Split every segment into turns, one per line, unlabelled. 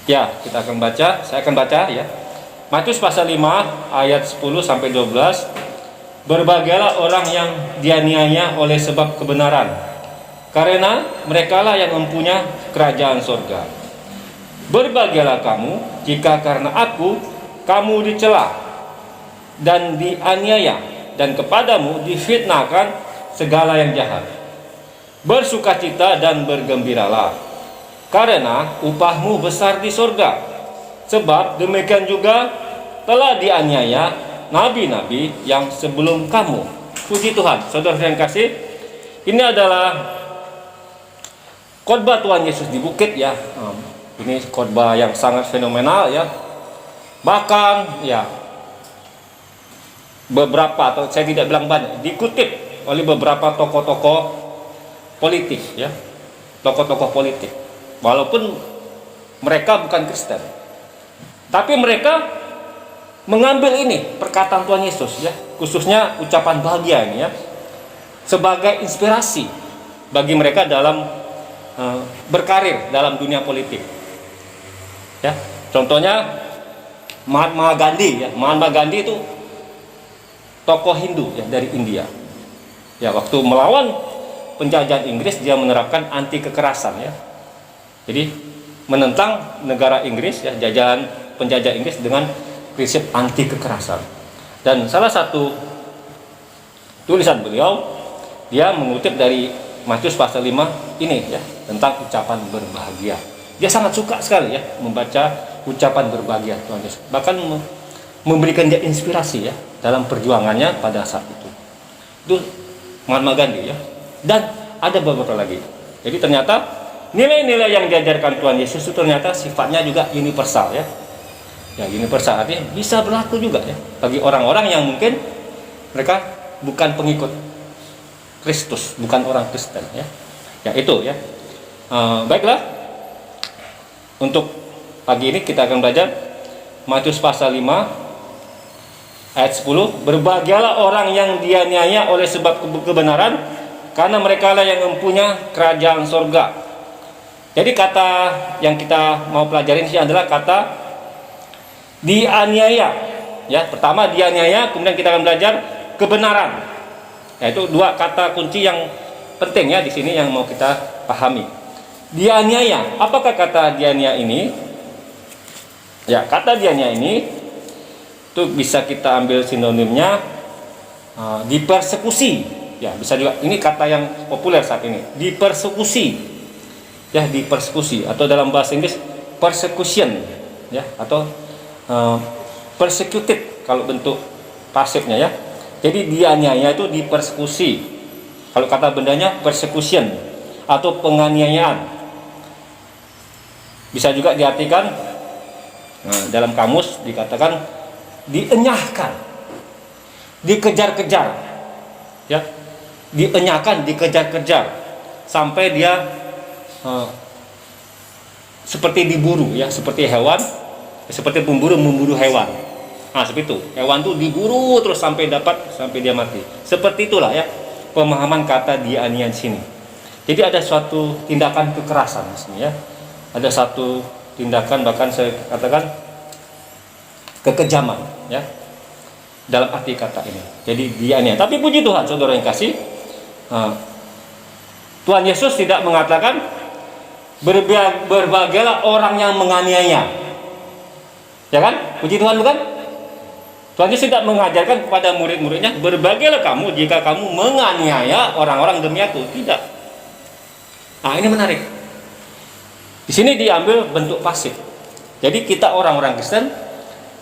Ya, kita akan baca, saya akan baca ya. Matius pasal 5 ayat 10 sampai 12. Berbahagialah orang yang dianiaya oleh sebab kebenaran, karena merekalah yang mempunyai kerajaan surga. Berbahagialah kamu jika karena aku kamu dicela dan dianiaya, dan kepadamu difitnahkan segala yang jahat. Bersukacita dan bergembiralah, karena upahmu besar di surga. Sebab demikian juga telah dianiaya nabi-nabi yang sebelum kamu. Puji Tuhan. Saudara yang kasih, ini adalah khotbah Tuhan Yesus di bukit ya. Ini khotbah yang sangat fenomenal ya. Bahkan ya beberapa, atau saya tidak bilang banyak, dikutip oleh beberapa tokoh-tokoh politik ya. Tokoh-tokoh politik. Walaupun mereka bukan Kristen, tapi mereka mengambil ini perkataan Tuhan Yesus ya, khususnya ucapan bahagia ini ya, sebagai inspirasi bagi mereka dalam berkarir dalam dunia politik. Ya, contohnya Mahatma Gandhi ya. Mahatma Gandhi itu tokoh Hindu ya, dari India. Ya, waktu melawan penjajahan Inggris dia menerapkan anti kekerasan ya. Jadi menentang negara Inggris ya, penjajah Inggris dengan prinsip anti kekerasan. Dan salah satu tulisan beliau, dia mengutip dari Matius pasal 5 ini ya, tentang ucapan berbahagia. Dia sangat suka sekali ya membaca ucapan berbahagia Tuhan Yesus. Bahkan memberikan dia inspirasi ya dalam perjuangannya pada saat itu. Itu Mahatma Gandhi ya. Dan ada beberapa lagi. Jadi ternyata nilai-nilai yang diajarkan Tuhan Yesus itu ternyata sifatnya juga universal ya. Ya, universal artinya bisa berlaku juga ya bagi orang-orang yang mungkin mereka bukan pengikut Kristus, bukan orang Kristen ya. Ya itu ya. Baiklah. Untuk pagi ini kita akan belajar Matius pasal 5 ayat 10. Berbahagialah orang yang dianiaya oleh sebab kebenaran, karena merekalah yang mempunyai kerajaan surga. Jadi kata yang kita mau pelajarin sih adalah kata dianiaya. Ya, pertama dianiaya, kemudian kita akan belajar kebenaran. Yaitu dua kata kunci yang penting ya di sini yang mau kita pahami. Dianiaya, apakah kata dianiaya ini? Ya, kata dianiaya ini itu bisa kita ambil sinonimnya dipersekusi. Ya, bisa juga ini kata yang populer saat ini, dipersekusi. Ya, dipersekusi, atau dalam bahasa Inggris persecution ya, atau persecuted kalau bentuk pasifnya ya. Jadi dianiaya itu dipersekusi. Kalau kata bendanya persecution atau penganiayaan. Bisa juga diartikan dalam kamus dikatakan dienyahkan, dikejar-kejar ya, dienyahkan, dikejar-kejar sampai dia seperti diburu ya, seperti hewan, seperti pemburu memburu hewan. Seperti itu. Hewan tuh diburu terus sampai dia mati. Seperti itulah ya pemahaman kata dianiaya di sini. Jadi ada suatu tindakan kekerasan di sini ya. Ada satu tindakan, bahkan saya katakan kekejaman ya dalam arti kata ini. Jadi dianiaya. Tapi puji Tuhan, saudara yang kasih, Tuhan Yesus tidak mengatakan berbahagialah orang yang menganiaya. Ya kan? Puji Tuhan, bukan? Tuhan Yesus tidak mengajarkan kepada murid-muridnya berbahagialah kamu jika kamu menganiaya orang-orang demi aku. Tidak. Ini menarik. Di sini diambil bentuk pasif. Jadi kita orang-orang Kristen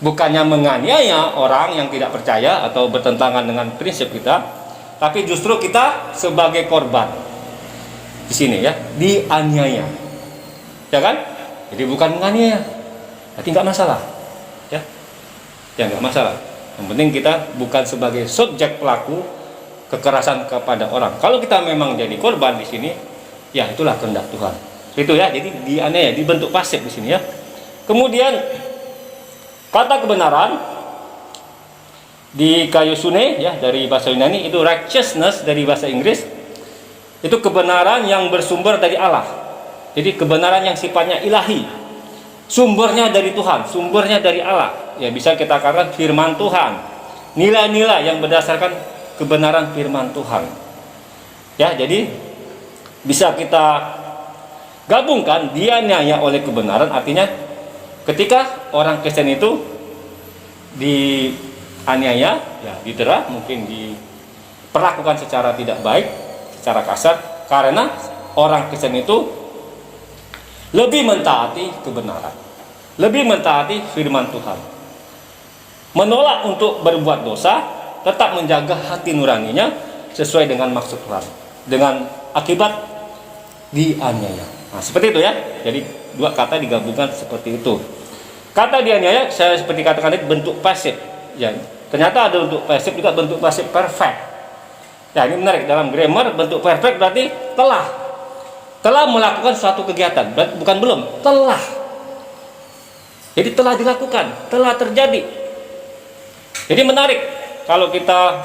bukannya menganiaya orang yang tidak percaya atau bertentangan dengan prinsip kita, tapi justru kita sebagai korban. Di sini ya, dianiaya. Ya kan? Jadi bukan menganiaya. Berarti nggak masalah. Ya. Ya nggak masalah. Yang penting kita bukan sebagai subjek pelaku kekerasan kepada orang. Kalau kita memang jadi korban di sini, ya itulah kehendak Tuhan. Itu ya. Jadi dianiaya, dibentuk pasif di sini ya. Kemudian kata kebenaran di kaiosune ya dari bahasa Yunani, itu righteousness dari bahasa Inggris. Itu kebenaran yang bersumber dari Allah. Jadi kebenaran yang sifatnya ilahi, sumbernya dari Tuhan, sumbernya dari Allah. Ya, bisa kita katakan firman Tuhan. Nilai-nilai yang berdasarkan kebenaran firman Tuhan. Ya, jadi bisa kita gabungkan dianiaya oleh kebenaran, artinya ketika orang Kristen itu dianiaya, ya didera, mungkin diperlakukan secara tidak baik, secara kasar, karena orang Kristen itu lebih mentaati kebenaran, lebih mentaati firman Tuhan, menolak untuk berbuat dosa, tetap menjaga hati nuraninya sesuai dengan maksud Tuhan, dengan akibat dianiaya. Nah, seperti itu ya. Jadi dua kata digabungkan seperti itu. Kata dianiaya, saya seperti katakan itu bentuk pasif. Ya, ternyata ada bentuk pasif juga, bentuk pasif perfect. Ya, ini menarik, dalam grammar bentuk perfect berarti telah melakukan suatu kegiatan, bukan belum, telah. Jadi telah dilakukan, telah terjadi. Jadi menarik kalau kita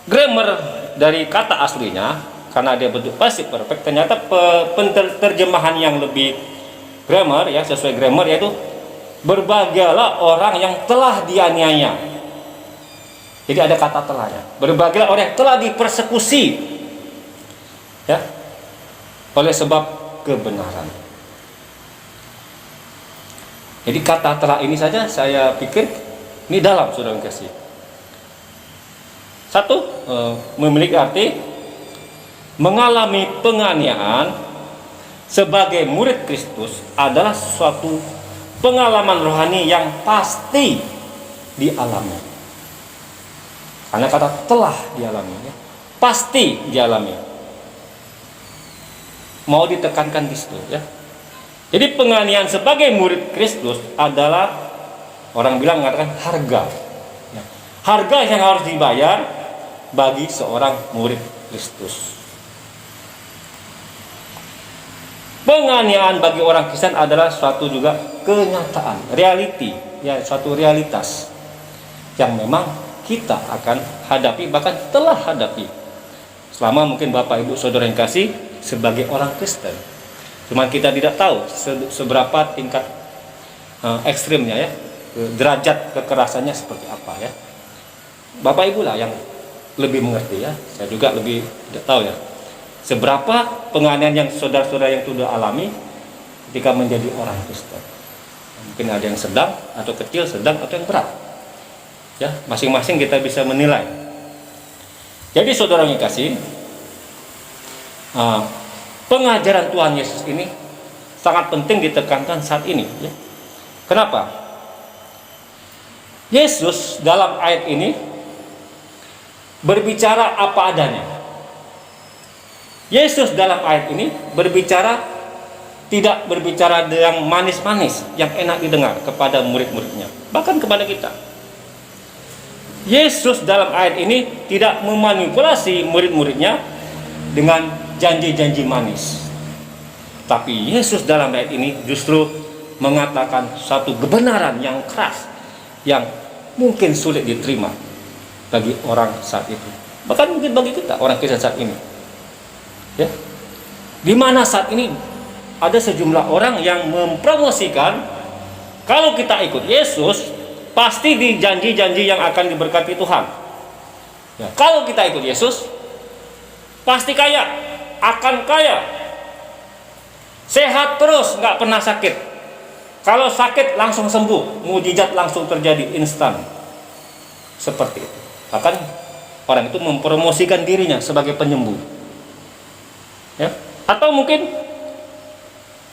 grammar dari kata aslinya, karena dia bentuk pasif perfect, ternyata terjemahan yang lebih grammar ya, sesuai grammar, yaitu berbahagialah orang yang telah dianiaya. Jadi ada kata telahnya. Berbahagialah orang yang telah dipersekusi ya, oleh sebab kebenaran. Jadi kata telah ini saja saya pikir ini dalam, saudara kasih. Satu, memiliki arti mengalami penganiayaan sebagai murid Kristus adalah suatu pengalaman rohani yang pasti dialami. Karena kata telah dialami ya, pasti dialami. Mau ditekankan di situ ya. Jadi penganiayaan sebagai murid Kristus adalah, orang bilang mengatakan harga ya, harga yang harus dibayar bagi seorang murid Kristus. Penganiayaan bagi orang Kristen adalah suatu juga kenyataan, reality ya, suatu realitas yang memang kita akan hadapi, bahkan telah hadapi selama mungkin Bapak Ibu Saudara yang kasih sebagai orang Kristen. Cuman kita tidak tahu seberapa tingkat ekstrimnya ya, derajat kekerasannya seperti apa ya. Bapak Ibu lah yang lebih mengerti ya, saya juga lebih tidak tahu ya, seberapa penganiayaan yang saudara-saudara yang sudah alami ketika menjadi orang Kristen. Mungkin ada yang sedang atau kecil, sedang atau yang berat ya, masing-masing kita bisa menilai. Jadi saudara yang kasih, pengajaran Tuhan Yesus ini sangat penting ditekankan saat ini ya. Kenapa? Yesus dalam ayat ini berbicara apa adanya. Yesus dalam ayat ini berbicara, tidak berbicara yang manis-manis, yang enak didengar kepada murid-muridnya, bahkan kepada kita. Yesus dalam ayat ini tidak memanipulasi murid-muridnya dengan janji-janji manis. Tapi Yesus dalam ayat ini justru mengatakan satu kebenaran yang keras, yang mungkin sulit diterima bagi orang saat itu, bahkan mungkin bagi kita orang Kristen saat ini ya, dimana saat ini ada sejumlah orang yang mempromosikan kalau kita ikut Yesus pasti di janji-janji yang akan diberkati Tuhan ya. Kalau kita ikut Yesus pasti kaya, akan kaya, sehat terus, nggak pernah sakit. Kalau sakit langsung sembuh, mujizat langsung terjadi instan. Seperti itu. Bahkan orang itu mempromosikan dirinya sebagai penyembuh ya. Atau mungkin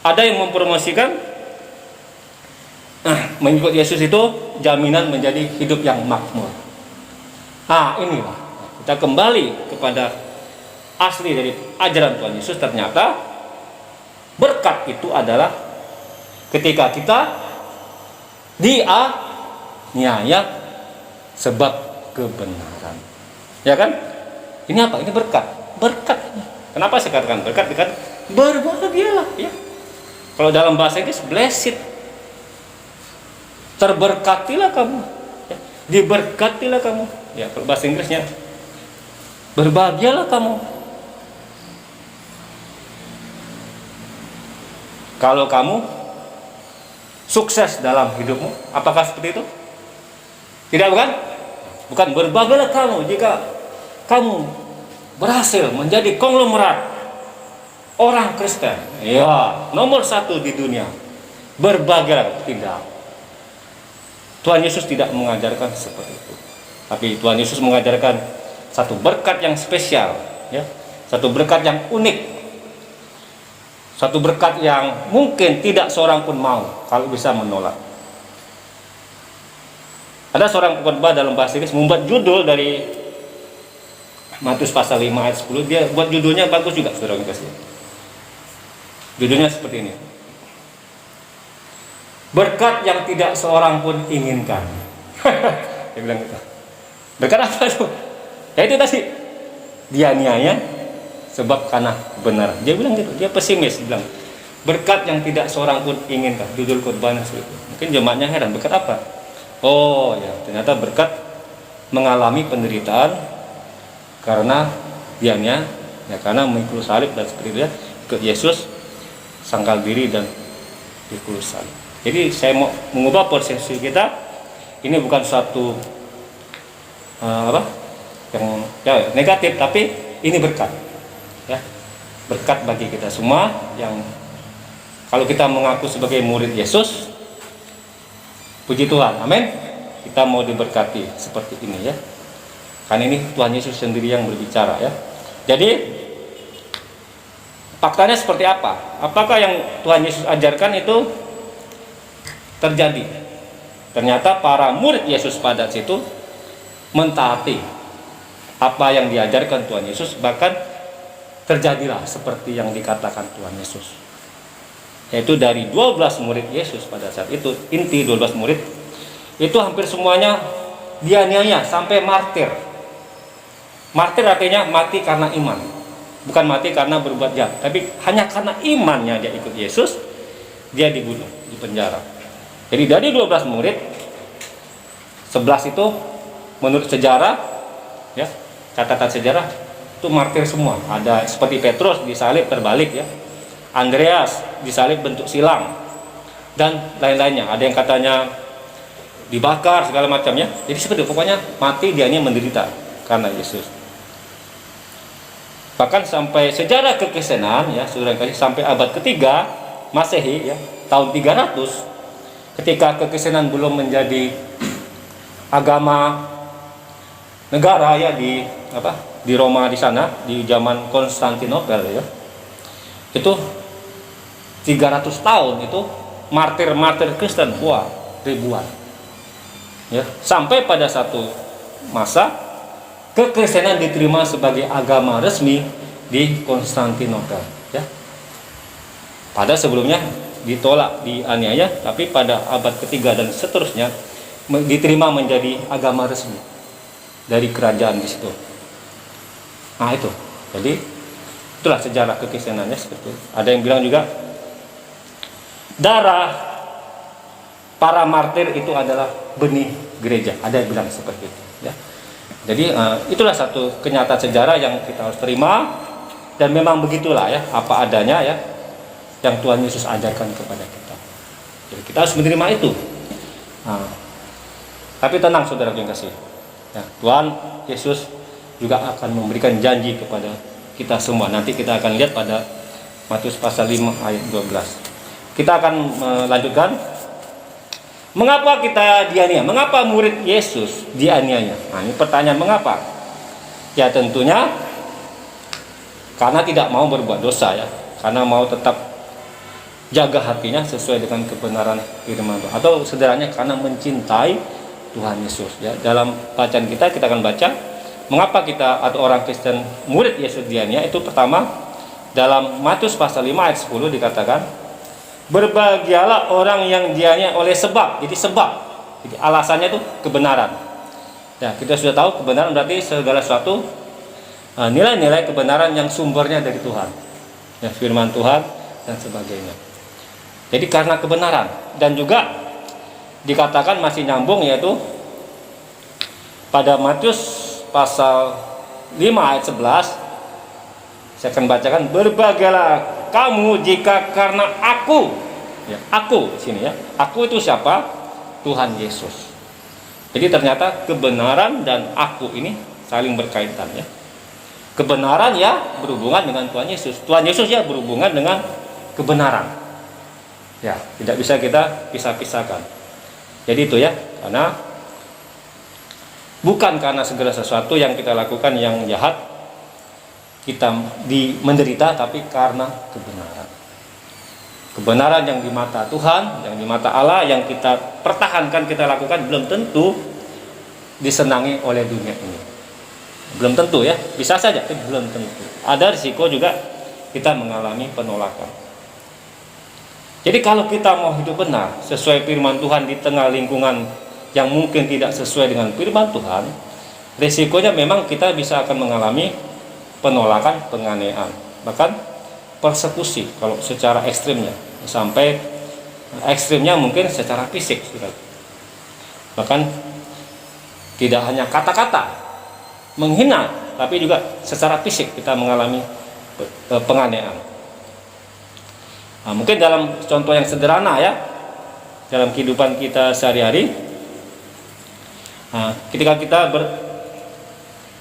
ada yang mempromosikan mengikut Yesus itu jaminan menjadi hidup yang makmur. Inilah kita kembali kepada asli dari ajaran Tuhan Yesus. Ternyata berkat itu adalah ketika kita dianiaya sebab kebenaran ya kan. Ini apa? Ini berkat. Kenapa saya katakan berkat? Berbahagialah ya. Kalau dalam bahasa Inggris blessed, terberkatilah kamu ya. Diberkatilah kamu ya, kalau bahasa Inggrisnya berbahagialah kamu kalau kamu sukses dalam hidupmu? Apakah seperti itu? Tidak, bukan? Bukan. Berbanggalah kamu jika kamu berhasil menjadi konglomerat orang Kristen. Ya, nomor satu di dunia. Berbanggalah. Tidak. Tuhan Yesus tidak mengajarkan seperti itu. Tapi Tuhan Yesus mengajarkan satu berkat yang spesial, ya, satu berkat yang unik, satu berkat yang mungkin tidak seorang pun mau kalau bisa menolak. Ada seorang pengkhotbah dalam bahasa Inggris membuat judul dari Matius pasal 5 ayat 10. Dia buat judulnya bagus juga, saudara kasih. Judulnya seperti ini. Berkat yang tidak seorang pun inginkan. Dia bilang gitu. Berkat apa itu? Ya itu tadi. Dianiaya sebab karena benar. Dia bilang gitu. Dia pesimis. Dia bilang berkat yang tidak seorang pun inginkan. Judul khotbahnya seperti itu. Mungkin jemaatnya heran. Berkat apa? Oh ya, ternyata berkat mengalami penderitaan karena dianya, ya karena mengikul salib dan seperti itu ya. Ikut Yesus, sangkal diri dan ikul salib. Jadi saya mau mengubah persepsi kita. Ini bukan suatu yang ya, negatif, tapi ini berkat, ya, berkat bagi kita semua yang kalau kita mengaku sebagai murid Yesus. Puji Tuhan, amin. Kita mau diberkati seperti ini ya. Karena ini Tuhan Yesus sendiri yang berbicara ya. Jadi faktanya seperti apa? Apakah yang Tuhan Yesus ajarkan itu terjadi? Ternyata para murid Yesus pada situ mentaati apa yang diajarkan Tuhan Yesus, bahkan terjadilah seperti yang dikatakan Tuhan Yesus. Yaitu dari 12 murid Yesus pada saat itu, inti 12 murid itu hampir semuanya dianiaya sampai martir. Martir artinya mati karena iman, bukan mati karena berbuat jahat, tapi hanya karena imannya dia ikut Yesus, dia dibunuh, dipenjara. Jadi dari 12 murid, 11 itu menurut sejarah, ya, catatan sejarah itu martir semua. Ada seperti Petrus disalib terbalik ya, Andreas disalib bentuk silang, dan lain-lainnya. Ada yang katanya dibakar segala macamnya. Jadi seperti itu, pokoknya mati dianya menderita karena Yesus. Bahkan sampai sejarah kekristenan ya, saudara kasih, sampai abad ketiga Masehi ya, tahun 300, ketika kekristenan belum menjadi agama negara ya di Roma di sana, di zaman Konstantinopel ya. Itu 300 tahun itu martir-martir Kristen, wah, ribuan. Ya, sampai pada satu masa kekristenan diterima sebagai agama resmi di Konstantinopel ya. Pada sebelumnya ditolak, dianiaya, tapi pada abad ketiga dan seterusnya diterima menjadi agama resmi dari kerajaan di situ. Nah itu, jadi itulah sejarah kekristenannya seperti itu. Ada yang bilang juga darah para martir itu adalah benih gereja. Ada yang bilang seperti itu. Ya. Jadi itulah satu kenyataan sejarah yang kita harus terima, dan memang begitulah ya, apa adanya ya, yang Tuhan Yesus ajarkan kepada kita. Jadi kita harus menerima itu. Tapi tenang saudara yang kasih, ya, Tuhan Yesus juga akan memberikan janji kepada kita semua. Nanti kita akan lihat pada Matius pasal 5 ayat 12. Kita akan melanjutkan. Mengapa kita dianiaya? Mengapa murid Yesus dianiaya? Nah, ini pertanyaan mengapa? Ya tentunya karena tidak mau berbuat dosa ya, karena mau tetap jaga hatinya sesuai dengan kebenaran firman Tuhan, atau sederhananya karena mencintai Tuhan Yesus ya. Dalam bacaan kita akan baca mengapa kita atau orang Kristen murid Yesus dianiaya. Itu pertama, dalam Matius pasal 5 ayat 10 dikatakan, berbahagialah orang yang dianiaya oleh sebab. Jadi sebab, jadi alasannya itu kebenaran. Ya, kita sudah tahu kebenaran berarti segala sesuatu nilai-nilai kebenaran yang sumbernya dari Tuhan, ya, firman Tuhan dan sebagainya. Jadi karena kebenaran, dan juga dikatakan masih nyambung, yaitu pada Matius pasal 5 ayat 11 saya akan bacakan, berbahagialah kamu jika karena aku, Ya, aku sini ya. Aku itu siapa? Tuhan Yesus. Jadi ternyata kebenaran dan aku ini saling berkaitan ya. Kebenaran ya berhubungan dengan Tuhan Yesus. Tuhan Yesus ya berhubungan dengan kebenaran. Ya, tidak bisa kita pisah-pisahkan. Jadi itu ya, karena bukan karena segala sesuatu yang kita lakukan yang jahat kita menderita, tapi karena kebenaran. Kebenaran yang di mata Tuhan, yang di mata Allah, yang kita pertahankan, kita lakukan, belum tentu disenangi oleh dunia ini. Belum tentu ya, bisa saja, tapi belum tentu. Ada risiko juga kita mengalami penolakan. Jadi kalau kita mau hidup benar, sesuai firman Tuhan di tengah lingkungan yang mungkin tidak sesuai dengan firman Tuhan, risikonya memang kita bisa akan mengalami penolakan, penganiayaan, bahkan persekusi kalau secara ekstrimnya, sampai ekstrimnya mungkin secara fisik, bahkan tidak hanya kata-kata menghina, tapi juga secara fisik kita mengalami penganiayaan. Nah, mungkin dalam contoh yang sederhana ya, dalam kehidupan kita sehari-hari, ketika kita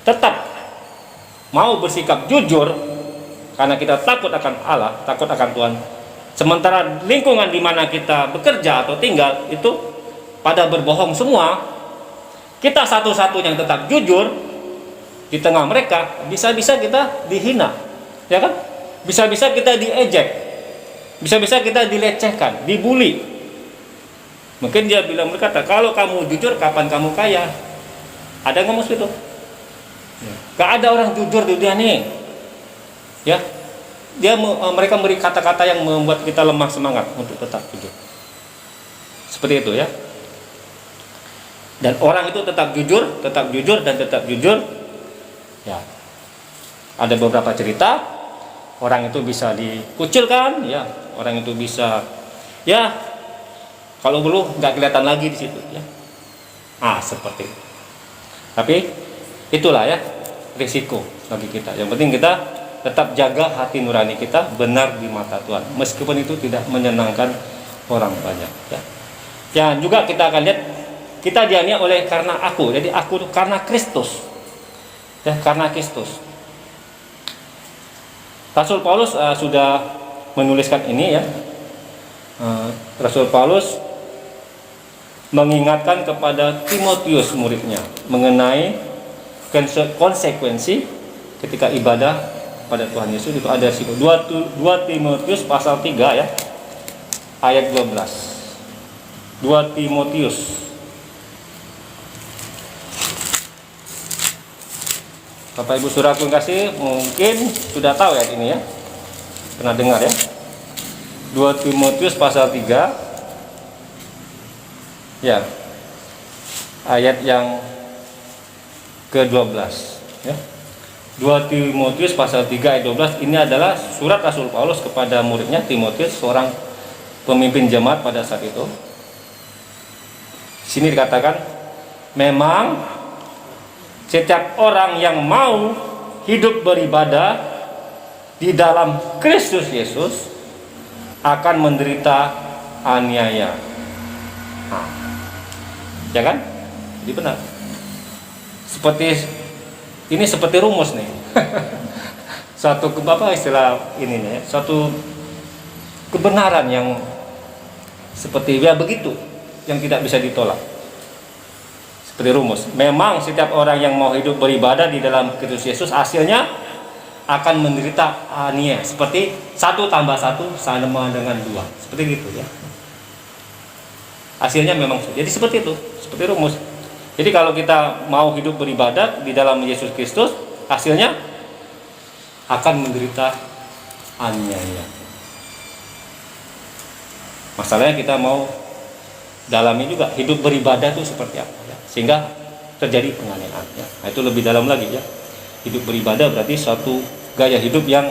tetap mau bersikap jujur karena kita takut akan Allah, takut akan Tuhan, sementara lingkungan di mana kita bekerja atau tinggal itu pada berbohong semua, kita satu-satunya yang tetap jujur di tengah mereka, bisa-bisa kita dihina, ya kan? Bisa-bisa kita diejek, bisa-bisa kita dilecehkan, dibully. Mungkin dia bilang, berkata, kalau kamu jujur, kapan kamu kaya? Ada ngomong seperti itu? Gak ada orang jujur di dunia ini, ya. Mereka memberi kata-kata yang membuat kita lemah semangat untuk tetap jujur. Seperti itu ya. Dan orang itu tetap jujur, dan tetap jujur. Ya, ada beberapa cerita orang itu bisa dikucilkan, ya, orang itu bisa, ya, kalau perlu nggak kelihatan lagi di situ, ya, seperti itu. Tapi itulah ya risiko bagi kita. Yang penting kita tetap jaga hati nurani kita benar di mata Tuhan, meskipun itu tidak menyenangkan orang banyak. Ya, ya juga kita akan lihat kita dianiaya oleh karena aku. Jadi aku karena Kristus. Ya, karena Kristus. Rasul Paulus sudah menuliskan ini ya. Rasul Paulus mengingatkan kepada Timotius muridnya mengenai konsekuensi ketika ibadah pada Tuhan Yesus. Itu ada risiko. 2 Timotius pasal 3 ya, ayat 12. 2 Timotius. Bapak Ibu Saudaraku yang kasih, mungkin sudah tahu ya ini ya, pernah dengar ya. 2 Timotius pasal 3 ya, ayat yang ke-12 ya. 2 Timotius pasal 3 ayat 12 ini adalah surat Rasul Paulus kepada muridnya Timotius, seorang pemimpin jemaat pada saat itu. Sini dikatakan, memang setiap orang yang mau hidup beribadah di dalam Kristus Yesus akan menderita aniaya. Ya kan? Jadi benar. Seperti rumus nih. Suatu istilah ini nih, suatu kebenaran yang seperti ya begitu, yang tidak bisa ditolak. Seperti rumus. Memang setiap orang yang mau hidup beribadah di dalam Kristus Yesus hasilnya akan menderita aniaya. Seperti 1 tambah 1 sama dengan 2. Seperti itu ya. Hasilnya memang jadi seperti itu, seperti rumus. Jadi kalau kita mau hidup beribadah di dalam Yesus Kristus, hasilnya akan menderita aniaya. Masalahnya kita mau dalami juga hidup beribadah itu seperti apa ya, sehingga terjadi penganiayaan ya. Nah, itu lebih dalam lagi ya. Hidup beribadah berarti suatu gaya hidup yang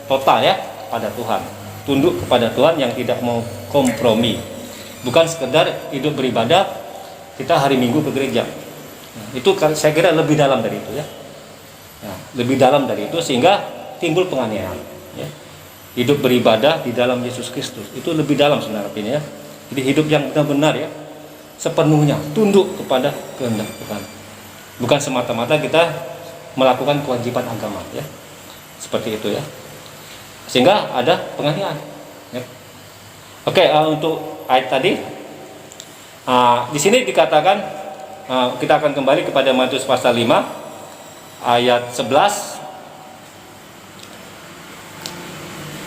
total ya pada Tuhan, tunduk kepada Tuhan, yang tidak mau kompromi. Bukan sekedar hidup beribadah kita hari Minggu ke gereja. Nah, itu saya kira lebih dalam dari itu ya. Nah, lebih dalam dari itu sehingga timbul penganiayaan ya. hidup beribadah di dalam Yesus Kristus. Itu lebih dalam sebenarnya ini ya. Jadi hidup yang benar-benar ya, sepenuhnya tunduk kepada kehendak Tuhan. Bukan semata-mata kita melakukan kewajiban agama ya. Seperti itu ya. Sehingga ada penganiayaan ya. Oke, untuk ayat tadi di sini dikatakan, kita akan kembali kepada Matius pasal 5 ayat 11.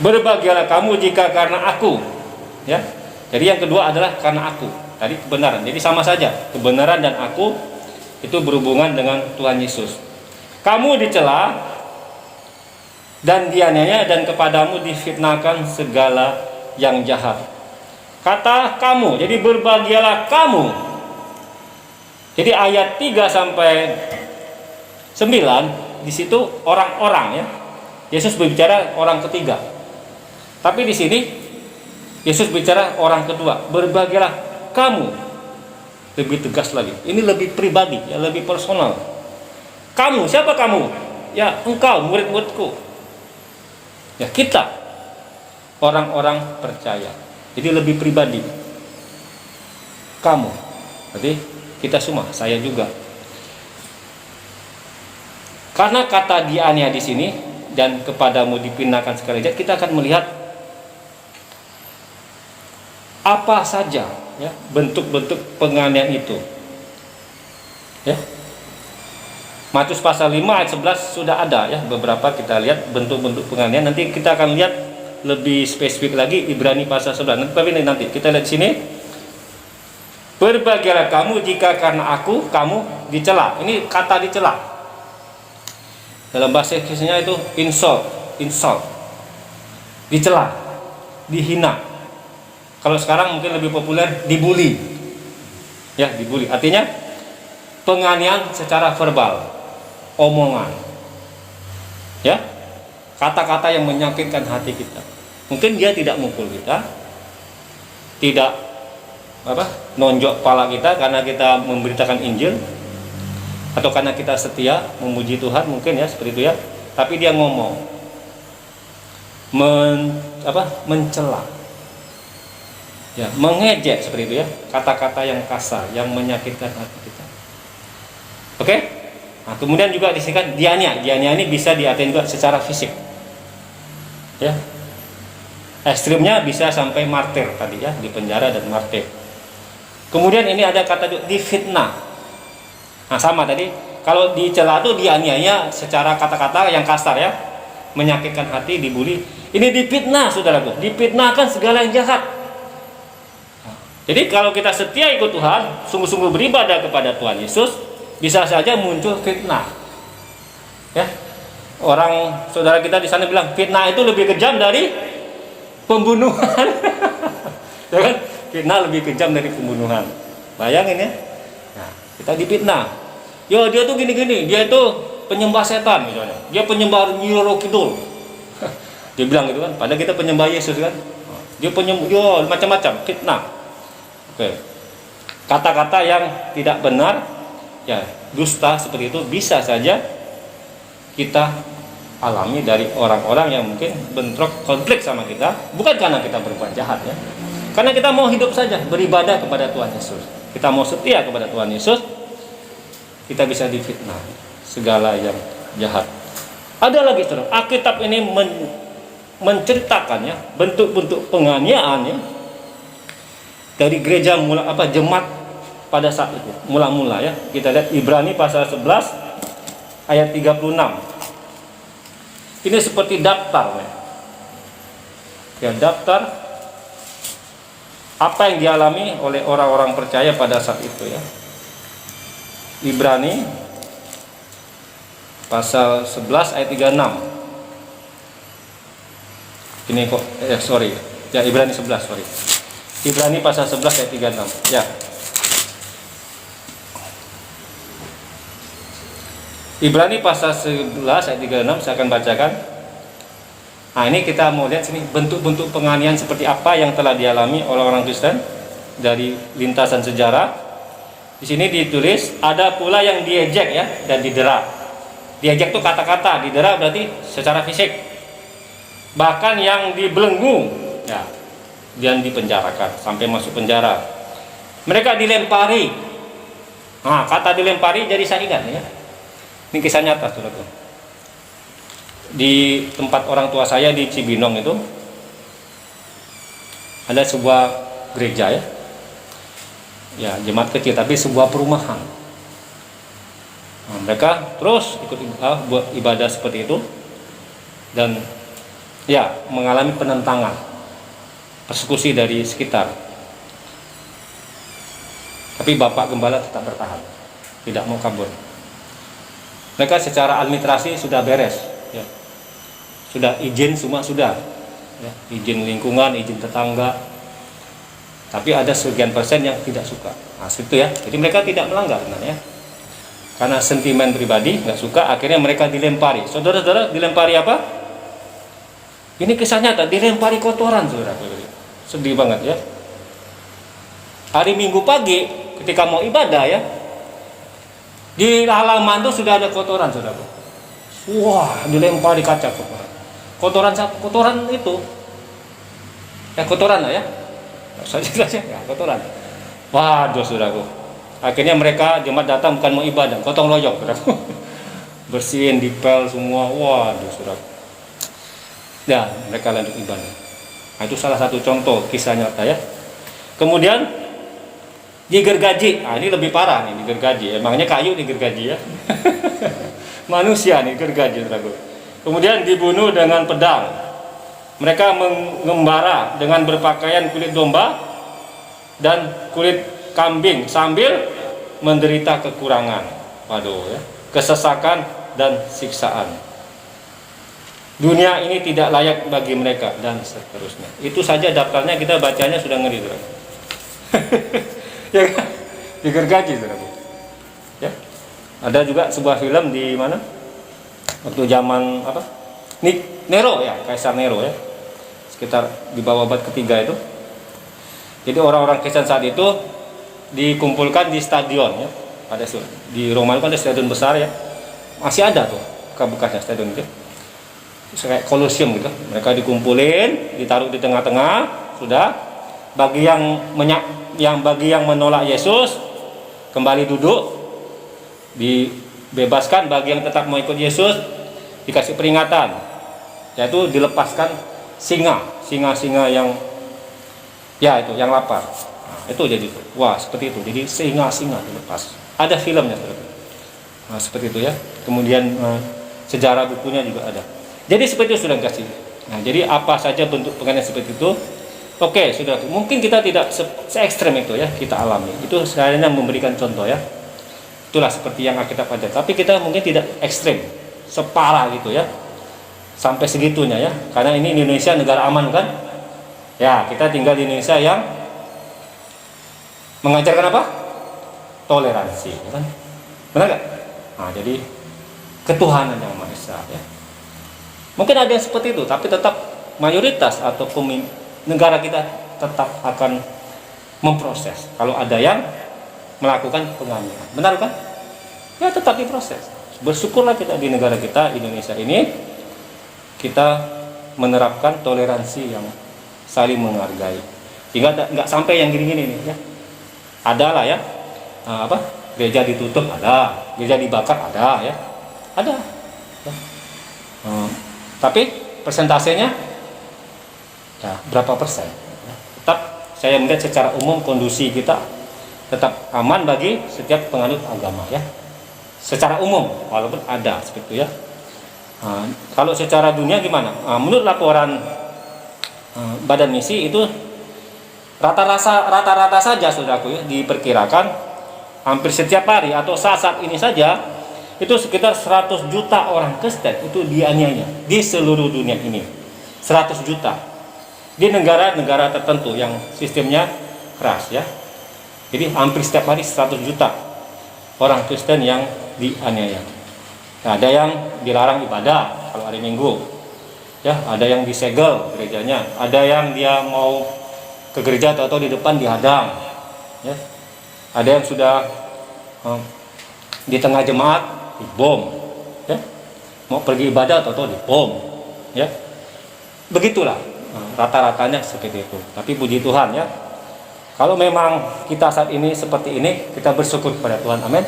Berbahagialah kamu jika karena aku ya. Jadi yang kedua adalah karena aku. Tadi kebenaran. Jadi sama saja, kebenaran dan aku itu berhubungan dengan Tuhan Yesus. Kamu dicela dan dianiaya dan kepadamu difitnahkan segala yang jahat. Kata kamu, jadi berbahagialah kamu. Jadi ayat 3 sampai 9 di situ orang-orang ya. Yesus berbicara orang ketiga. Tapi di sini Yesus bicara orang kedua, berbahagialah kamu. Lebih tegas lagi. Ini lebih pribadi, ya, lebih personal. Kamu, siapa kamu? Ya, engkau, murid-muridku. Ya, kita orang-orang percaya. Jadi lebih pribadi. Kamu. Berarti kita semua, saya juga. Karena kata dianiaya di sini dan kepadamu dipindahkan segala jahat, kita akan melihat apa saja ya bentuk-bentuk penganiayaan itu. Ya. Matius pasal 5 ayat 11 sudah ada ya, beberapa kita lihat bentuk-bentuk penganiayaan. Nanti kita akan lihat lebih spesifik lagi Ibrani pasal 11. Tapi nanti kita lihat di sini. Berbahagialah kamu jika karena aku kamu dicela. Ini kata dicela. Dalam bahasa Inggrisnya itu insult. Dicela, dihina. Kalau sekarang mungkin lebih populer dibully. Ya, dibully. Artinya penganiayaan secara verbal, omongan. Ya. Kata-kata yang menyakitkan hati kita. Mungkin dia tidak mukul kita. Tidak nonjok kepala kita karena kita memberitakan Injil, atau karena kita setia memuji Tuhan, mungkin ya seperti itu ya. Tapi dia ngomong mencela. Ya, mengejek seperti itu ya, kata-kata yang kasar yang menyakitkan hati kita. Oke? Nah, kemudian juga di sini kan dianiaya ini bisa diartikan juga secara fisik. Ya. Ekstrimnya bisa sampai martir tadi ya, di penjara dan martir. Kemudian ini ada kata difitnah. Nah, sama tadi, kalau dicela itu dianiaya secara kata-kata yang kasar ya, menyakitkan hati, dibully. Ini difitnah, saudaraku, difitnahkan segala yang jahat. Jadi kalau kita setia ikut Tuhan, sungguh-sungguh beribadah kepada Tuhan Yesus, bisa saja muncul fitnah. Ya. Orang saudara kita di sana bilang fitnah itu lebih kejam dari pembunuhan. Ya kan? Fitnah lebih kejam dari pembunuhan. Bayangin ya. Nah, kita difitnah. Yo, dia tuh gini-gini, dia itu penyembah setan misalnya. Dia penyembah Nyiro Kidul. Dia bilang gitu kan, padahal kita penyembah Yesus kan. Dia penyembah macam-macam, fitnah. Oke. Kata-kata yang tidak benar, ya dusta seperti itu bisa saja kita alami dari orang-orang yang mungkin bentrok konflik sama kita, bukan karena kita berbuat jahat ya, karena kita mau hidup saja beribadah kepada Tuhan Yesus, kita mau setia kepada Tuhan Yesus, kita bisa difitnah segala yang jahat. Ada lagi saudara, Alkitab ini menceritakan ya bentuk-bentuk penganiayaan ya dari gereja jemaat pada saat itu mula-mula ya. Kita lihat Ibrani pasal 11 ayat 36. Ini seperti daftar ya, daftar apa yang dialami oleh orang-orang percaya pada saat itu ya. Ibrani pasal 11 ayat 36. Ini kok Ibrani 11 Ibrani pasal 11 ayat 36 ya. Ibrani pasal 11 ayat 36 saya akan bacakan. Nah, ini kita mau lihat sini bentuk-bentuk penganiayaan seperti apa yang telah dialami oleh orang Kristen dari lintasan sejarah. Di sini ditulis ada pula yang diejek ya dan didera. Diejek itu kata-kata, didera berarti secara fisik. bahkan yang dibelenggu, ya, dan dipenjarakan sampai masuk penjara. Mereka dilempari. Nah, kata dilempari jadi saya ingat ya. Ini kisah nyata, saudara. Di tempat orang tua saya di Cibinong itu ada sebuah gereja ya. Ya, jemaat kecil tapi sebuah perumahan. Nah, mereka terus ikut buat ibadah seperti itu dan ya mengalami penentangan, persekusi dari sekitar. Tapi Bapak Gembala tetap bertahan, tidak mau kabur. Mereka secara administrasi sudah beres, ya. Sudah izin semua sudah, ya. Izin lingkungan, izin tetangga. Tapi ada sekian persen yang tidak suka. Nah, situ ya. Jadi mereka tidak melanggar, ya. Karena sentimen pribadi, nggak suka, akhirnya mereka dilempari. Saudara-saudara, dilempari apa? Ini kisah nyata, dilempari kotoran, saudara. Sedih banget ya. Hari Minggu pagi, ketika mau ibadah ya, di halaman itu sudah ada kotoran, saudara. Wah, dilempari kaca kotoran. Kotoran itu, ya kotoran lah ya. Saja ya, kotoran. Waduh, saudaraku. Akhirnya mereka jemaat datang bukan mau ibadah, gotong royong, saudaraku. Bersihin, dipel semua. Waduh, saudaraku. Ya, mereka lanjut ibadah. Nah, itu salah satu contoh kisah nyata ya. Kemudian digergaji. Nah, ini lebih parah nih, digergaji. Emangnya kayu digergaji ya. Manusia nih gergaji, saudaraku. Kemudian dibunuh dengan pedang. Mereka mengembara dengan berpakaian kulit domba dan kulit kambing sambil menderita kekurangan, waduh ya, kesesakan dan siksaan. Dunia ini tidak layak bagi mereka dan seterusnya. Itu saja daftarnya, kita bacanya sudah ngeri, saudara. Ya kan? Digergaji, saudara. Ya. Ada juga sebuah film di mana? Waktu zaman apa? Nero ya, Kaisar Nero ya. Sekitar di bawah abad ketiga itu. Jadi orang-orang Kristen saat itu dikumpulkan di stadion ya. Ada di Roma itu ada stadion besar ya. Masih ada tuh bekas-bekasnya stadion itu. Kayak Kolosium gitu. Mereka dikumpulin, ditaruh di tengah-tengah, sudah. Bagi yang menolak Yesus kembali duduk, dibebaskan. Bagi yang tetap mau ikut Yesus dikasih peringatan, yaitu dilepaskan singa yang ya itu yang lapar. Nah, itu jadi wah seperti itu. Jadi singa dilepas. Ada filmnya seperti itu. Nah, seperti itu ya. Kemudian sejarah bukunya juga ada. Jadi seperti itu sudah kasih. Nah, jadi apa saja bentuk penganiayaan seperti itu. Oke, sudah. Mungkin kita tidak se-ekstrem itu ya kita alami. Itu saya hanya memberikan contoh ya. Itulah seperti yang Alkitab ada. Tapi kita mungkin tidak ekstrem, separah gitu ya. Sampai segitunya ya. Karena ini Indonesia negara aman kan? Ya, kita tinggal di Indonesia yang mengajarkan apa? Toleransi, kan? Benar nggak? Nah, jadi ketuhanan yang Maha Esa ya. Mungkin ada yang seperti itu, tapi tetap mayoritas atau negara kita tetap akan memproses. Kalau ada yang melakukan penganiayaan, benar kan? Ya tetap diproses. Bersyukurlah kita di negara kita Indonesia ini kita menerapkan toleransi yang saling menghargai, sehingga nggak sampai yang gini-gini nih ya. Ada lah ya, gereja ditutup ada, gereja dibakar ada ya, ada. Ya. Tapi persentasenya ya berapa persen? Ya. Tetap saya melihat secara umum kondisi kita tetap aman bagi setiap penganut agama ya. Secara umum, walaupun ada seperti itu ya. Kalau secara dunia gimana? Menurut laporan Badan Misi itu rata-rata saja saudaraku ya, diperkirakan hampir setiap hari atau saat ini saja itu sekitar 100 juta orang Kristen itu dianiaya di seluruh dunia ini. 100 juta di negara-negara tertentu yang sistemnya keras ya. Jadi hampir setiap hari 100 juta orang Kristen yang dianiaya. Nah, ada yang dilarang ibadah kalau hari Minggu. Ya, ada yang disegel gerejanya, ada yang dia mau ke gereja atau di depan dihadang. Ya. Ada yang sudah di tengah jemaat dibom. Ya. Mau pergi ibadah atau dibom. Ya. Begitulah rata-ratanya seperti itu. Tapi puji Tuhan ya, kalau memang kita saat ini seperti ini, kita bersyukur kepada Tuhan. Amin.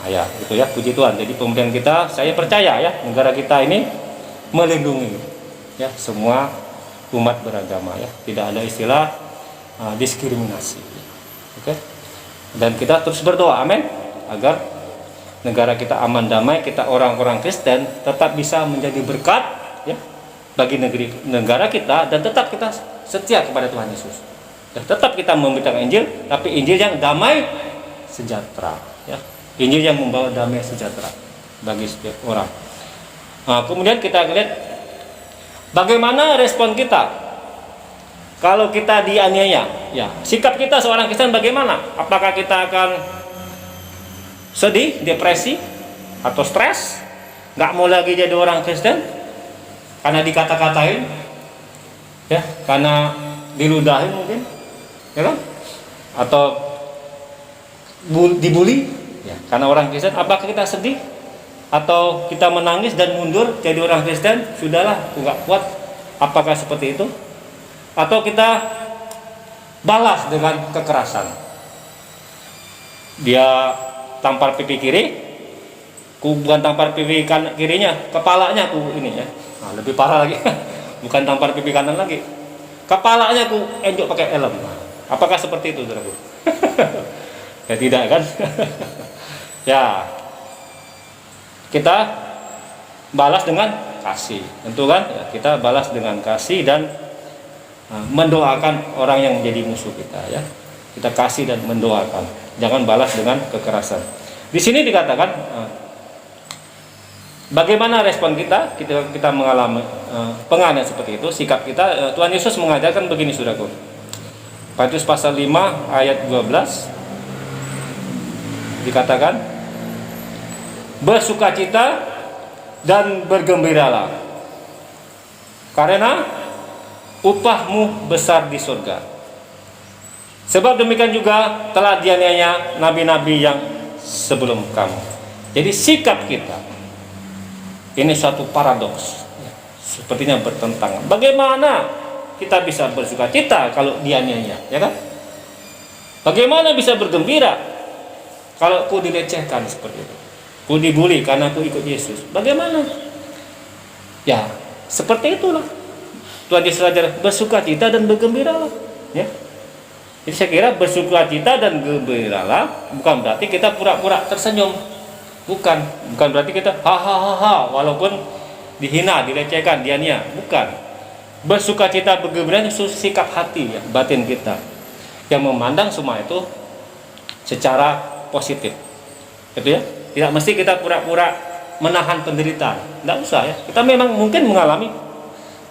Ya, gitu ya, puji Tuhan. Jadi pemerintahan kita, saya percaya ya, negara kita ini melindungi ya semua umat beragama ya. Tidak ada istilah diskriminasi. Oke. Dan kita terus berdoa, amin, agar negara kita aman damai, kita orang-orang Kristen tetap bisa menjadi berkat ya bagi negara kita, dan tetap kita setia kepada Tuhan Yesus. Dan tetap kita memberitakan Injil, tapi Injil yang damai sejahtera ya. Injil yang membawa damai sejahtera bagi setiap orang. Kemudian kita lihat bagaimana respon kita kalau kita dianiaya ya. Sikap kita seorang Kristen bagaimana? Apakah kita akan sedih, depresi, atau stres, nggak mau lagi jadi orang Kristen karena dikata-katain ya, karena diludahin mungkin ya kan, atau dibully ya, karena orang Kristen? Apakah kita sedih atau kita menangis dan mundur jadi orang Kristen? Sudahlah, aku nggak kuat. Apakah seperti itu? Atau kita balas dengan kekerasan? Dia tampar pipi kiri, bukan tampar pipi kirinya, kepalanya ini ya. Lebih parah lagi. Bukan tampar pipi kanan lagi, kepalanya enjok pakai helm. Apakah seperti itu, saudaraku? Ya tidak kan? Ya, kita balas dengan kasih, tentu kan? Ya, kita balas dengan kasih dan mendoakan orang yang menjadi musuh kita ya. Kita kasih dan mendoakan, jangan balas dengan kekerasan. Di sini dikatakan bagaimana respon kita mengalami penganiayaan seperti itu, sikap kita. Tuhan Yesus mengajarkan begini, saudaraku. Matius pasal 5 ayat 12 dikatakan, bersukacita dan bergembiralah, karena upahmu besar di surga. Sebab demikian juga telah dianiaya nabi-nabi yang sebelum kamu. Jadi sikap kita ini suatu paradoks, sepertinya bertentangan. Bagaimana kita bisa bersukacita kalau dianiaya, ya kan? Bagaimana bisa bergembira kalau ku dilecehkan seperti itu, ku dibully karena ku ikut Yesus? Bagaimana? Ya, seperti itulah Tuhan Yesus ajar, bersukacita dan bergembiralah, ya. Jadi saya kira bersukacita dan gembiralah bukan berarti kita pura-pura tersenyum, bukan berarti kita hahaha walaupun dihina, dilecehkan, dianiaya, bukan. Bersukacita bergembira itu sikap hati ya, batin kita yang memandang semua itu secara positif, gitu ya. Tidak mesti kita pura-pura menahan penderitaan, tidak usah ya. Kita memang mungkin mengalami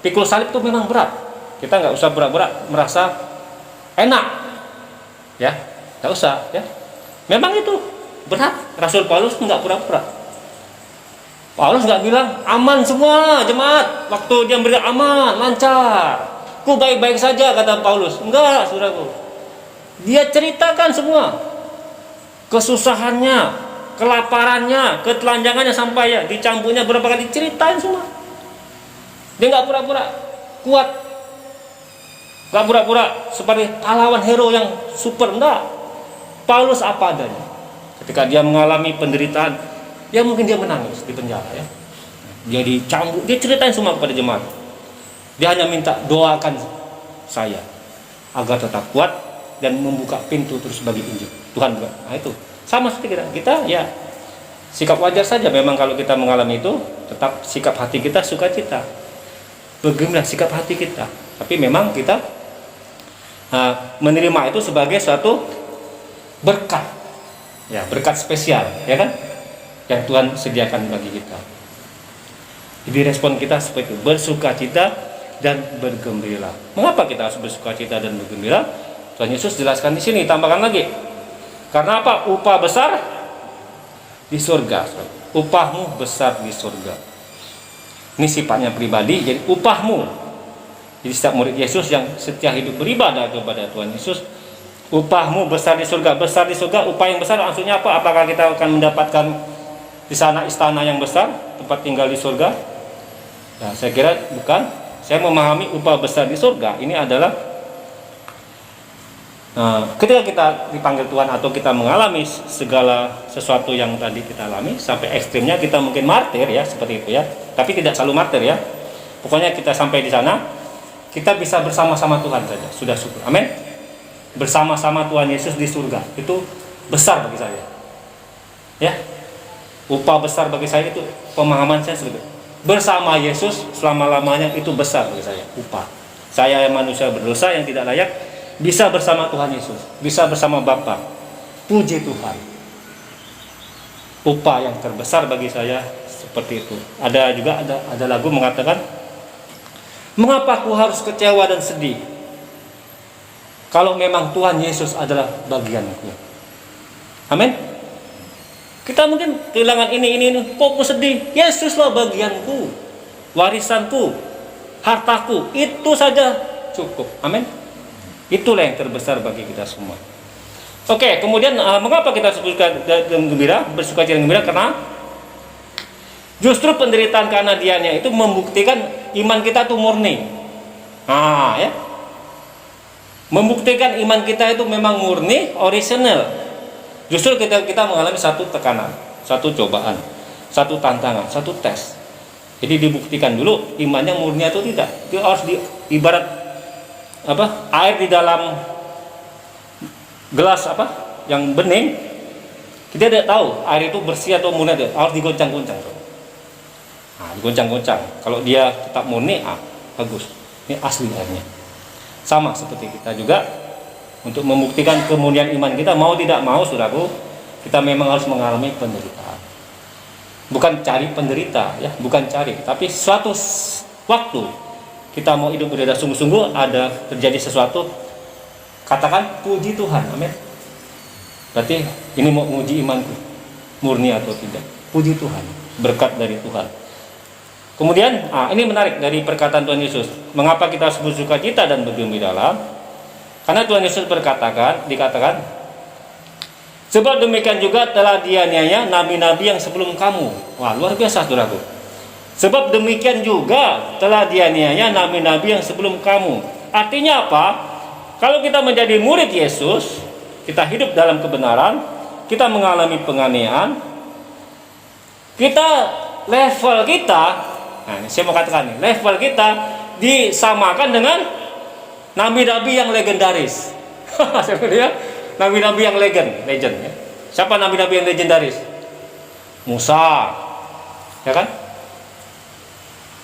pikul salib itu memang berat, kita nggak usah pura-pura merasa enak ya, nggak usah ya. Memang itu berat. Rasul Paulus nggak pura-pura. Paulus nggak bilang aman semua jemaat, waktu dia bilang aman, lancar, ku baik-baik saja, kata Paulus. Enggak, saudaraku, dia ceritakan semua kesusahannya, kelaparannya, ketelanjangannya, sampai ya dicambuknya berapa kali, ceritain semua. Dia nggak pura-pura kuat, nggak pura-pura seperti pahlawan hero yang super, enggak. Paulus apa adanya. Ketika dia mengalami penderitaan, ya mungkin dia menangis di penjara ya, dia dicambuk, dia ceritain semua kepada jemaat. Dia hanya minta doakan saya agar tetap kuat dan membuka pintu terus bagi Injil Tuhan. Nah itu sama seperti kita ya, sikap wajar saja memang kalau kita mengalami itu, tetap sikap hati kita sukacita, bagaimana sikap hati kita. Tapi memang kita menerima itu sebagai suatu berkat ya, berkat spesial ya kan, yang Tuhan sediakan bagi kita. Jadi respon kita seperti itu, bersukacita dan bergembira. Mengapa kita harus bersukacita dan bergembira? Tuhan Yesus jelaskan di sini, tambahkan lagi. Karena apa? Upah besar di surga. Upahmu besar di surga. Ini sifatnya pribadi, jadi upahmu. Jadi setiap murid Yesus yang setia hidup beribadah kepada Tuhan Yesus, upahmu besar di surga. Besar di surga, upah yang besar maksudnya apa? Apakah kita akan mendapatkan di sana istana yang besar, tempat tinggal di surga? Ya, saya kira bukan. saya memahami upah besar di surga ini adalah ketika kita dipanggil Tuhan atau kita mengalami segala sesuatu yang tadi kita alami sampai ekstrimnya kita mungkin martir ya, seperti itu ya, tapi tidak selalu martir ya. Pokoknya kita sampai di sana kita bisa bersama-sama Tuhan saja, sudah syukur. Amin. Bersama-sama Tuhan Yesus di surga itu besar bagi saya ya. Upah besar bagi saya itu pemahaman saya seperti itu. Bersama Yesus selama-lamanya itu besar bagi saya upah. Saya yang manusia berdosa yang tidak layak bisa bersama Tuhan Yesus, bisa bersama Bapa. Puji Tuhan. Upah yang terbesar bagi saya seperti itu. Ada juga ada lagu mengatakan, mengapa aku harus kecewa dan sedih kalau memang Tuhan Yesus adalah bagianku. Amin. Kita mungkin kehilangan ini, kok sedih? Yesuslah bagianku, warisanku, hartaku, itu saja cukup. Amin. Itulah yang terbesar bagi kita semua. Oke, kemudian mengapa kita bersuka cita dan gembira? Karena justru penderitaan karena dianya itu membuktikan iman kita itu murni. Ya. Membuktikan iman kita itu memang murni, original. Justru kita mengalami satu tekanan, satu cobaan, satu tantangan, satu tes. Jadi dibuktikan dulu imannya murni atau tidak. Itu harus ibarat air di dalam gelas yang bening. Kita tidak tahu air itu bersih atau murni, harus digoncang-goncang. Digoncang-goncang. Kalau dia tetap murni, bagus. Ini asli airnya. Sama seperti kita juga. Untuk membuktikan kemurnian iman kita, mau tidak mau saudaraku, kita memang harus mengalami penderitaan. Bukan cari penderita ya, bukan cari, tapi suatu waktu kita mau hidup beribadah sungguh-sungguh, ada terjadi sesuatu, katakan puji Tuhan. Amin. Berarti ini mau menguji imanku, murni atau tidak. Puji Tuhan, berkat dari Tuhan. Kemudian ini menarik dari perkataan Tuhan Yesus. Mengapa kita harus bersuka cita dan bergembira? Karena Tuhan Yesus dikatakan, sebab demikian juga telah dianiaya nabi-nabi yang sebelum kamu. Wah, luar biasa saudaraku. Sebab demikian juga telah dianiaya nabi-nabi yang sebelum kamu. Artinya apa? Kalau kita menjadi murid Yesus, kita hidup dalam kebenaran, kita mengalami penganiayaan, level kita, saya mau katakan nih, level kita disamakan dengan nabi-nabi yang legendaris. Sebenarnya nabi-nabi yang legend ya. Siapa nabi-nabi yang legendaris? Musa, ya kan?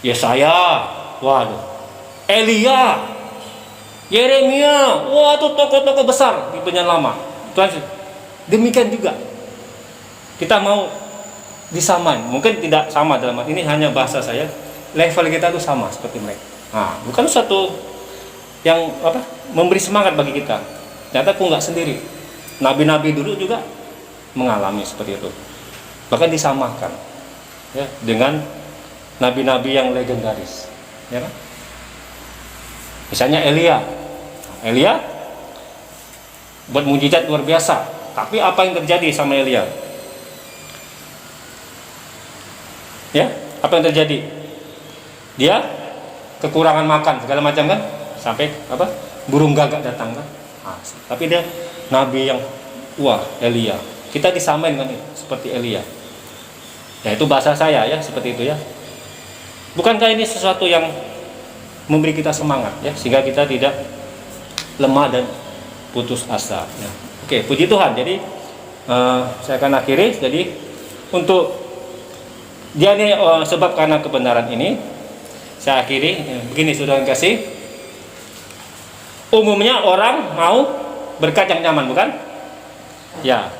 Yesaya, waduh. Elia, Yeremia, wah itu tokoh-tokoh besar di Perjanjian Lama. Tuhan, demikian juga kita mau disamain. Mungkin tidak sama dalam arti ini, hanya bahasa saya. Level kita itu sama seperti mereka. Bukan satu yang memberi semangat bagi kita. Ternyata aku nggak sendiri. Nabi-nabi dulu juga mengalami seperti itu. Bahkan disamakan ya dengan nabi-nabi yang legendaris. Ya kan? Misalnya Elia buat mujizat luar biasa. Tapi apa yang terjadi sama Elia? Ya, apa yang terjadi? Dia kekurangan makan segala macam kan? Sampai burung gagak datang kan. Tapi dia nabi yang Elia. Kita disamain kan seperti Elia. Ya itu bahasa saya ya, seperti itu ya. Bukankah ini sesuatu yang memberi kita semangat ya, sehingga kita tidak lemah dan putus asa ya. Oke, puji Tuhan. Jadi saya akan akhiri. Jadi untuk dia ini sebab karena kebenaran ini saya akhiri begini, saudara kasih. Umumnya orang mau berkat yang nyaman, bukan? Ya.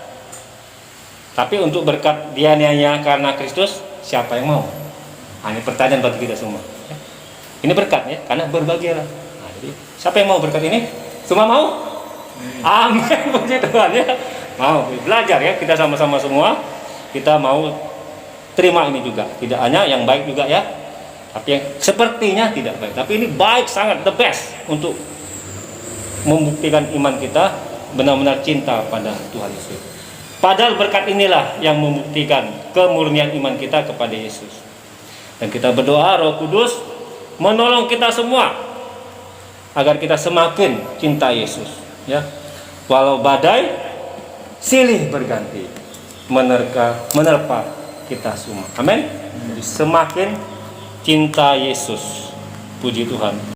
Tapi untuk berkat dianiaya karena Kristus, siapa yang mau? Ini pertanyaan bagi kita semua. Ini berkat ya, karena berbahagialah. Jadi siapa yang mau berkat ini? Semua mau? Amin, puji Tuhan ya. Mau belajar ya, kita sama-sama semua. Kita mau terima ini juga. Tidak hanya yang baik juga ya, tapi yang sepertinya tidak baik. Tapi ini baik, sangat the best untuk membuktikan iman kita benar-benar cinta pada Tuhan Yesus. Padahal berkat inilah yang membuktikan kemurnian iman kita kepada Yesus. Dan kita berdoa, Roh Kudus menolong kita semua agar kita semakin cinta Yesus, ya. Walau badai silih berganti menerpa kita semua. Amin. Jadi semakin cinta Yesus. Puji Tuhan.